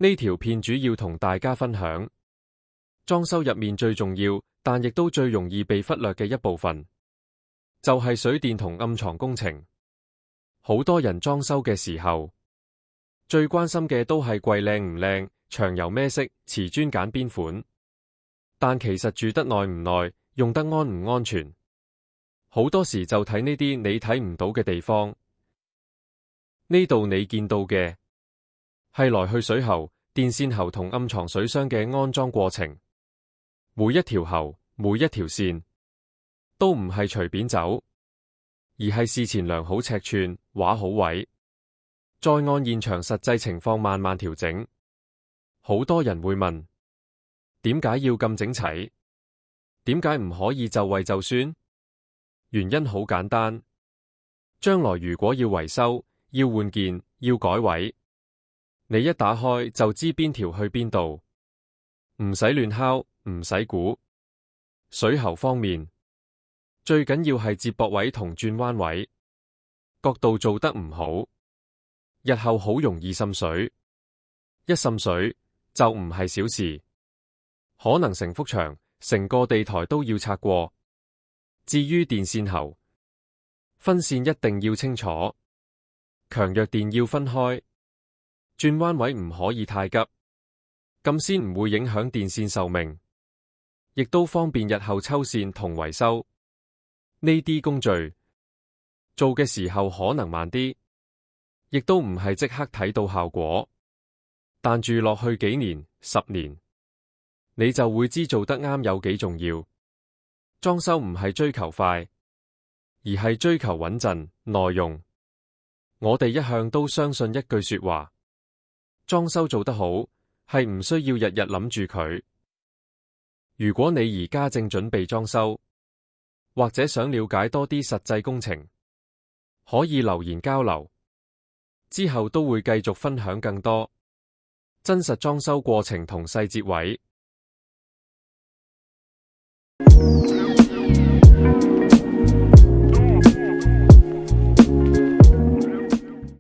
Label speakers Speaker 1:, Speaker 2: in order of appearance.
Speaker 1: 呢條片主要同大家分享裝修入面最重要，但亦都最容易被忽略嘅一部分，就係水電同暗藏工程。好多人裝修嘅時候，最關心嘅都係櫃靚唔靚，牆由咩色，瓷磚揀邊款。但其實住得耐唔耐，用得安唔安全，好多時就睇呢啲你睇唔到嘅地方。呢度你見到嘅係來去水喉、電線喉同暗藏水箱嘅安裝過程。每一條喉、每一條線都唔係隨便走，而係事前量好尺寸、畫好位，再按現場實際情況慢慢調整。好多人會問，點解要咁整齊？點解唔可以就位就算？原因好簡單，將來如果要維修、要換件、要改位，你一打開就知邊條去邊度，唔使亂敲，唔使估。水喉方面，最緊要係接駁位同轉彎位，角度做得唔好，日後好容易滲水。一滲水就唔係小事，可能成幅牆、成個地台都要拆過。至於電線喉，分線一定要清楚，強弱電要分開，轉彎位唔可以太急，咁先唔會影響電線壽命，亦都方便日後抽線同維修。呢啲工序做嘅時候可能慢啲，亦都唔係即刻睇到效果，但住落去幾年、10年，你就會知做得啱有幾重要。裝修唔係追求快，而係追求穩陣、耐用。我哋一向都相信一句說話，裝修做得好，係唔需要日日諗住佢。如果你而家正準備裝修，或者想了解多啲實際工程，可以留言交流，之後都會繼續分享更多真實裝修過程同細節位。